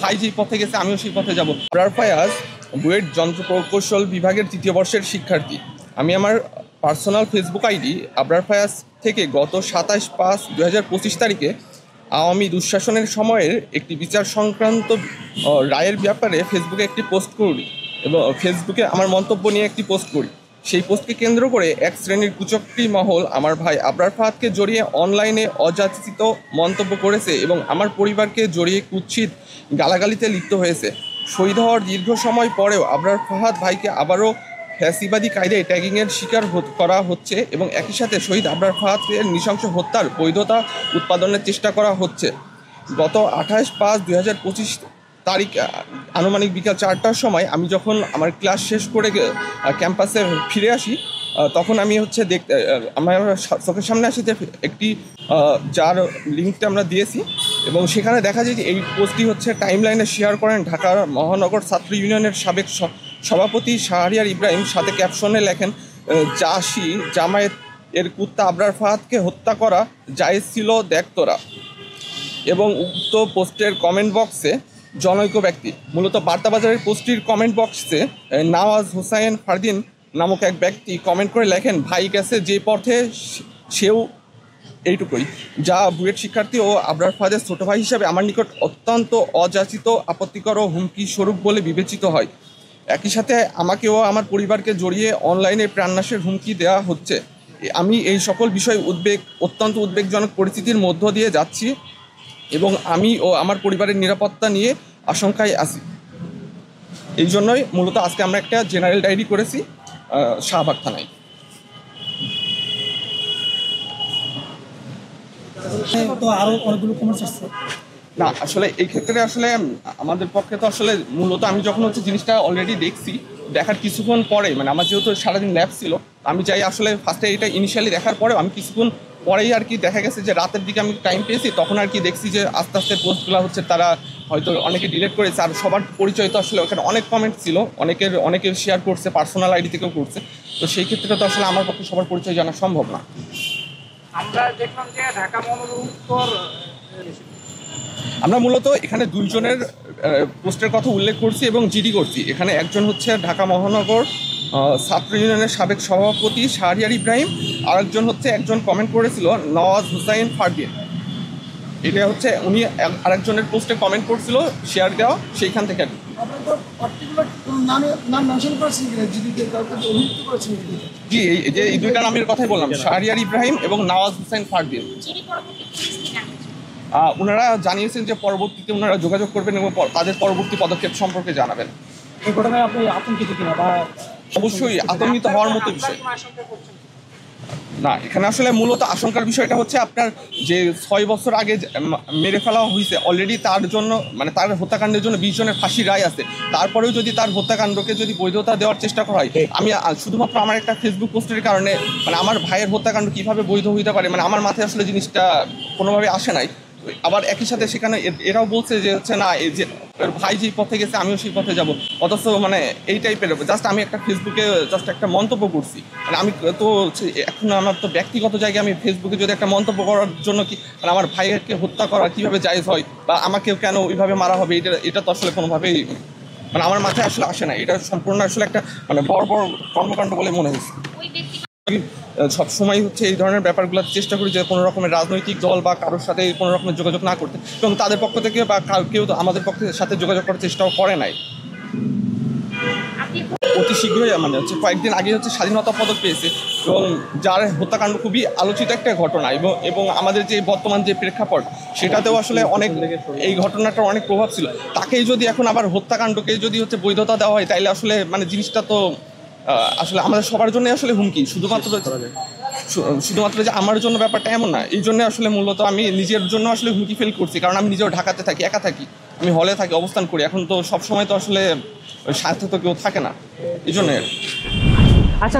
ভাই যেই পথে গেছে আমিও সেই পথে যাব। আবরার ফায়াজ বুয়েট যন্ত্র প্রকৌশল বিভাগের ৩য় বর্ষের শিক্ষার্থী। আমি আমার personal Facebook ID Abrar Fayaz থেকে গত ২৭/৫/২০২৫ তারিখে আওয়ামী দুঃশাসনের সময়ের একটি বিচার সংক্রান্ত রায়ের ব্যাপারে ফেসবুকে একটি পোস্ট করি এবং ফেসবুকে আমার মন্তব্য নিয়ে একটি পোস্ট করি। সেই পোস্টকে কেন্দ্র করে এক শ্রেণীর কুচক্রী মহল আমার ভাই আবরার ফাহাদকে জড়িয়ে অনলাইনে অযাচিত মন্তব্য করেছে এবং আমার পরিবারকে জড়িয়ে কুৎসিত গালাগালিতে লিপ্ত হয়েছে। শহীদ হওয়ার দীর্ঘ সময় পরেও আবরার ফাহাদ ভাইকে আবারও ফ্যাসিবাদী কায়দায় ট্যাগিংয়ের শিকার করা হচ্ছে এবং একই সাথে শহীদ আবরার ফাহাদের নৃশংস হত্যার বৈধতা উৎপাদনের চেষ্টা করা হচ্ছে। গত ২৮/৫/২০২৫ তারিখ আনুমানিক বিকাল ৪টার সময় আমি যখন আমার ক্লাস শেষ করে ক্যাম্পাসে ফিরে আসি তখন আমি আমার চোখের সামনে আসি যে একটি যার লিঙ্কটা আমরা দিয়েছি এবং সেখানে দেখা যায় যে এই পোস্টটি টাইমলাইনে শেয়ার করেন ঢাকা মহানগর ছাত্র ইউনিয়নের সাবেক সভাপতি শাহরিয়ার ইব্রাহিম। সাথে ক্যাপশনে লেখেন, জাসি জামায়াত এর কুত্তা আবরার ফাহাদকে হত্যা করা জায়েজ ছিল দেখ তোরা। এবং উক্ত পোস্টের কমেন্ট বক্সে জনৈক ব্যক্তি, মূলত বার্তাবাজারের পোস্টটির কমেন্ট বক্সে নওয়াজ হোসাইন ফারদিন নামক এক ব্যক্তি কমেন্ট করে লেখেন, ভাই গেছে যে পথে সেও এইটুকুই। যা বুয়েট শিক্ষার্থী ও আবরার ফাহাদের ছোট ভাই হিসাবে আমার নিকট অত্যন্ত অযাচিত, আপত্তিকর ও হুমকি স্বরূপ বলে বিবেচিত হয়। একই সাথে আমাকে ও আমার পরিবারকে জড়িয়ে অনলাইনে প্রাণনাশের হুমকি দেওয়া হচ্ছে। আমি এই সকল বিষয় অত্যন্ত উদ্বেগজনক পরিস্থিতির মধ্য দিয়ে যাচ্ছি এবং আমি ও আমার পরিবারের নিরাপত্তা নিয়ে আশঙ্কায় আছি। এই জন্যই মূলত আজকে আমরা একটা জেনারেল ডায়েরি করেছি শাহবাগ থানায়। না, আসলে এই ক্ষেত্রে আমাদের পক্ষে তো মূলত আমি যখন জিনিসটা অলরেডি দেখছি, দেখার কিছুক্ষণ পরে আমার যেহেতু সারাদিন ল্যাব ছিল, আমি চাই ফার্স্টে এটা ইনিশিয়ালি দেখার পরেও আমি কিছুক্ষণ পরেই দেখা গেছে যে রাতের দিকে আমি টাইম পেয়েছি, তখন দেখছি যে আস্তে আস্তে পোস্টগুলো তারা হয়তো অনেকে ডিলিট করেছে। আর সবার পরিচয় তো ওখানে অনেক কমেন্ট ছিল, অনেকে শেয়ার করছে, পার্সোনাল আইডি থেকেও করছে। তো সেই ক্ষেত্রে তো আমার পক্ষে সবার পরিচয় জানা সম্ভব না। আমরা দেখলাম যে ঢাকা মহানগর উত্তর, আমরা মূলত এখানে দুইজনের পোস্টের কথা উল্লেখ করছি এবং জিডি করছি। এখানে একজন ঢাকা মহানগর ছাত্র ইউনিয়নের সাবেক সভাপতি শাহরিয়ার ইব্রাহিম, আরেকজন একজন কমেন্ট করেছিল নওয়াজ হোসাইন ফারদিন। এটা উনি আরেকজনের পোস্টে কমেন্ট করছিল, শেয়ার দেওয়া, সেইখান থেকে। জি, এই দুইটা নামের কথাই বললাম, শাহরিয়ার ইব্রাহিম এবং নওয়াজ হোসাইন ফারদিন। ওনারা জানিয়েছেন যে পরবর্তীতে ওনারা যোগাযোগ করবেন এবং তাদের পরবর্তী পদক্ষেপ সম্পর্কে জানাবেন। এই ঘটনায় আপনি আতঙ্কিত কিনা? বা অবশ্যই আতঙ্কিত হওয়ার মতো বিষয় না। এখানে মূলত আশঙ্কার বিষয়টা আপনার যে ৬ বছর আগে মেরে ফেলা হয়েছে অলরেডি, তার জন্য তার হত্যাকাণ্ডের জন্য ২০ জনের ফাঁসির রায় আছে। তারপরেও যদি তার হত্যাকাণ্ডকে বৈধতা দেওয়ার চেষ্টা করা হয়, আমি শুধুমাত্র আমার একটা ফেসবুক পোস্টের কারণে আমার ভাইয়ের হত্যাকাণ্ড কীভাবে বৈধ হইতে পারে, আমার মাথায় জিনিসটা কোনোভাবে আসে নাই। আবার একই সাথে সেখানে এরাও বলছে যে না, এই যে ভাই যেই পথে গেছে আমিও সেই পথে যাব। অথচ এই টাইপের আমি একটা ফেসবুকে একটা মন্তব্য করছি। আমি তো এখন আমার তো ব্যক্তিগত জায়গায় আমি ফেসবুকে যদি একটা মন্তব্য করার জন্য কি আমার ভাইকে হত্যা করা কীভাবে জায়েজ হয় বা আমাকেও কেন ওইভাবে মারা হবে, এটা তো কোনোভাবেই আমার মাথায় আসে না। এটা সম্পূর্ণ একটা বড় বড় কর্মকাণ্ড বলে মনে হয়েছে। সবসময় এই ধরনের ব্যাপারগুলো চেষ্টা করি যে কোনো রকমের রাজনৈতিক দল বা কারোর সাথে কোনো রকমের যোগাযোগ না করতে, এবং তাদের পক্ষ থেকে বা কেউ তো আমাদের পক্ষের সাথে যোগাযোগ করার চেষ্টাও করে নাই। অতি শীঘ্রই কয়েকদিন আগে স্বাধীনতা পদক পেয়েছে এবং যার হত্যাকাণ্ড খুবই আলোচিত একটা ঘটনা এবং আমাদের যে বর্তমান যে প্রেক্ষাপট সেটাতেও অনেক এই ঘটনাটার অনেক প্রভাব ছিল। তাকেই যদি এখন আবার হত্যাকাণ্ডকে যদি বৈধতা দেওয়া হয়, তাইলে জিনিসটা তো আমাদের সবার জন্য হুমকি। শুধুমাত্র যে আমার জন্য ব্যাপারটা এমন না, এই জন্য মূলত আমি নিজের জন্য হুমকি ফিল করছি, কারণ আমি নিজেও ঢাকাতে থাকি, একা থাকি, আমি হলে থাকি, অবস্থান করি। এখন তো সবসময় তো সাথে তো কেউ থাকে না, এই জন্য। আচ্ছা।